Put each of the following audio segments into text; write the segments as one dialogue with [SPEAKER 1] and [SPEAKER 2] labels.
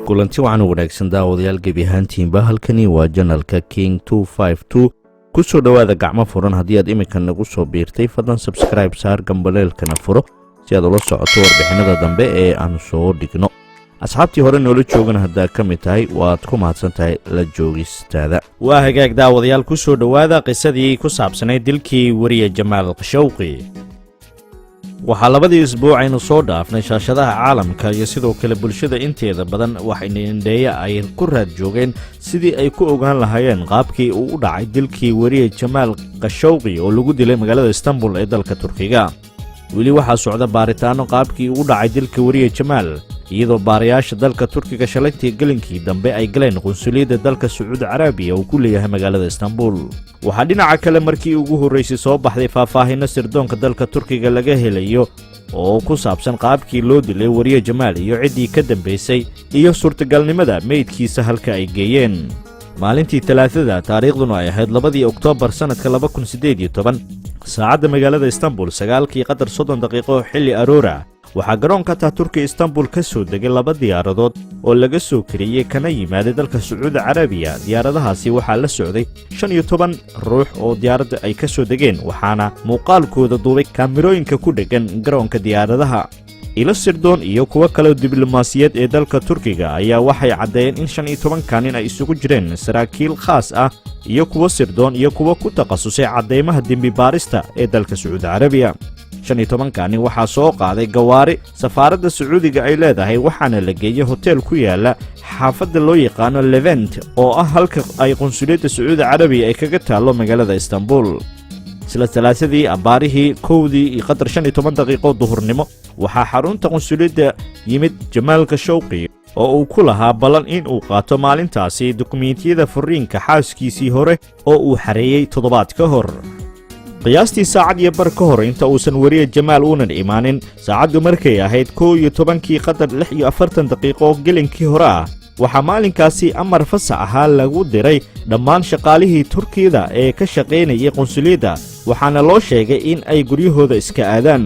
[SPEAKER 1] kulanti waxaan wanaagsan daawadayaal gebi ahaantiinba halkani waa janalka King 252 ku soo dhawaada gacmo furan haddii aad iminka nagu soo biirtay fadlan subscribe saar gambaleelkana furo si aad ula socoto warbixinada dambe ee aan soo dhigno asxaabtii hore noola joogan haddaa ka mid tahay waad ku mahadsan tahay la joogistaada waa hagaag daawadayaal ku soo dhawaada qisadii ku saabsanayd dilkii wariye Jamal Khashogji waxaa labadii isbuuc aynu soo dhaafnay shaashadaha caalamka iyo sidoo kale bulshada inteeda badan waxayna indheeya ay ku raad joogeen sidii ay ku ogaan lahaayeen qaabkii uu u dhacay dilkii wariye Jamal Khashogji oo lagu dilay magaalada Istanbul ee dalka Turkiga weli waxaa socda baaritaano qaabkii uu u dhacay dilka wariye Jamal iyadoo baarayaasha dalka Turkiga shalaytii galinkii dambe ay galeen qunsuliyadda dalka Sacuudi Carabiya oo ku leeyahay magaalada Istanbul waxaa dhinaca kale markii ugu horeysay soo baxday faahfaahinno sirdoonka dalka Turkiga laga helayo oo ku saabsan qaabkii loo dilay wariye Jamal iyo ciddii ka dambeysay iyo suurtagalnimada meydkiisa halka ay geeyeen maalintii Talaadada taariikhduna ay ahayd 2 Oktoobar sanadka 2018 saacadda magaalada Istanbul 9:30 daqiiqo xilli aroora waxaa garoonka Turkiga Istanbul ka soo degay 2 diyaaradood oo laga soo kariyay kana yimaaday dalka Sacuudi Carabiya diyaaradahaasi waxaa la socday 15 ruux oo diyaaradda ay ka soo degeen waxaana muuqaalkooda duubay kaamirooyinka ku dhegan garoonka diyaaradaha ilo sirdoon iyo kuwa kale diblomaasiyad ee dalka Turkiga ayaa waxay cadeeyeen in 15 kaanin ay isugu jireen saraakiil khaas ah iyo kuwa sirdoon iyo kuwa ku takhasusay cadeymaha dembi baarista ee dalka Sacuudi Carabiya 15 kaanin waxaa soo qaaday gawaari safaaradda Sacuudiga ay leedahay waxaana la geeyay hotel ku yaala xaafadda loo yaqaan Levent oo ah halka ay qunsuliyadda Sacuudi Carabiya ay kaga taalo magaalada Istanbul sila Talaadadii abaarihii 1:15 daqiiqo duhurnimo waxaa xarunta qunsuliyadda yimid Jamal Khashogji oo uu ku lahaa balan in uu qaato maalintaasi dukumeentiyada furiinka xaaskiisii hore oo uu xareeyay toddobaad ka hor qiyaastii saacad iyo bar ka hor inta uusan wariye Jamal uunan imaanin saacadu markay ahayd 11:46 daqiiqo gelinkii hore ah waxaa maalinkaasi amar fasax ahaa lagu diray dhammaan shaqaalihii Turkiyada ee ka shaqeynayay qunsuliyadda waxaana loo sheegay in ay guryahooda iska aadaan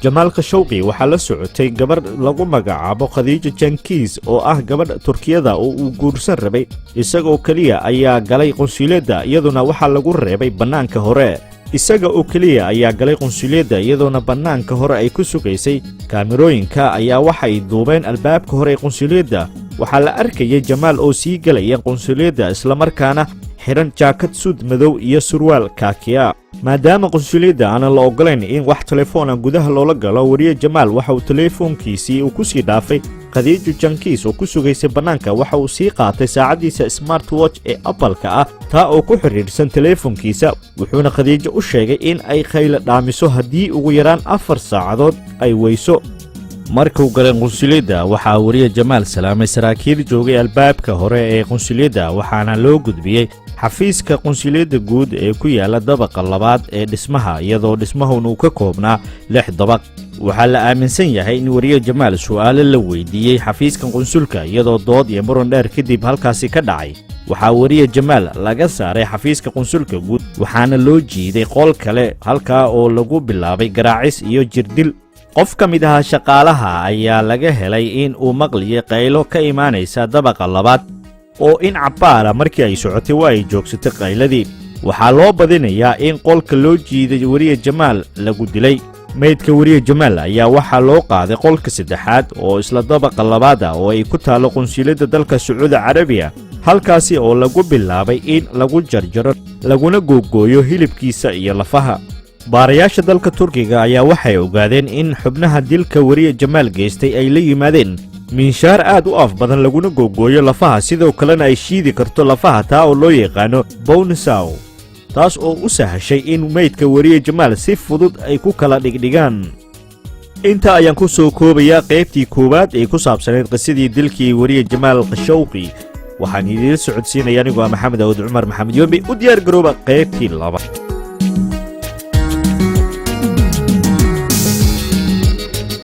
[SPEAKER 1] Jamal Khashogji waxaa la socotay gabar lagu magacaabo Khadija Jankiz oo ah gabadh Turkiyada oo uu guursan rabay isagoo kaliya ayaa galay qunsuliyadda iyaduna waxaa lagu reebay banaanka hore isaga oo kaliya ayaa galay qunsuliyadda iyaduna banaanka hore ay ku sugaysay kaamirooyinka ayaa waxay duubeen albaabka hore ee qunsuliyadda waxaa la arkayay Jamal oo sii galaya qunsuliyadda isla markaana xiran jaakad suud madow iyo surwaal kaakiya maadaama qunsuliyadda aan la ogolayn in wax telefoon gudaha loola galo wariye Jamal waxa uu telefoonkiisii uu ku sii dhaafay Khadija Jankiz oo ku sugaysay banaanka waxa uu sii qaatay saacadiisa smartwatch ee Apple-ka ah taa oo ku xiriirsan telefoonkiisa wuxuuna Khadija u sheegay in ay khayl dhaamiso haddii ugu yaraan 4 saacadood ay weyso markuu galay qunsuliyadda waxaa wariye Jamal salaamay saraakiil joogay albaabka hore ee qunsuliyadda waxaana loo gudbiyay xafiiska qunsuliyadda guud ee ku yaala dabaqa labaad ee dhismaha iyadoo dhismahan uu ka koobnaa 6 dabaq waxaa la aaminsan yahay in wariye Jamal su'aalo la weydiiyay xafiiska qunsulka iyadoo dood iyo muran dheer kadib halkaasi ka dhacay waxaa wariye Jamal laga saaray xafiiska qunsulka guud waxaana loo jiiday qol kale halka oo lagu bilaabay garaacis iyo jirdil qof ka mid ah shaqaalaha ayaa laga helay in uu maqliyay qaylo ka imaanaysa dabaqa labaad oo in cabaara markii ay socotay waa ay joogsatay qayladii waxaa loo badinayaa in qolka loo jiiday wariye Jamal lagu dilay meydka wariye Jamal ayaa waxaa loo qaaday qolka saddexaad oo isla dabaqa labaad ah oo ay ku taalo qunsuliyadda dalka Sacuudi Carabiya halkaasi oo lagu bilaabay in lagu jarjaro laguna googooyo hilibkiisa iyo lafaha baarayaasha dalka Turkiga ayaa waxay ogaadeen in xubnaha dilka wariye Jamal geystay ay la yimaadeen minshaar aad u af badan laguna googooyo lafaha sidoo kalena ay shiidi karto lafaha taa oo loo yaqaano bone saw taas oo u sahashay in meydka wariye Jamal si fudud ay ku kala dhigdhigaan inta ayaan ku soo koobaya qaybtii koowaad ee ku saabsaneyd qisadii dilkii wariye Jamal Khashogji waxaan idin socodsiinaya anigu Maxamed Awd Cumar Maxamed Yoomi u diyaar garooba qaybtii labaad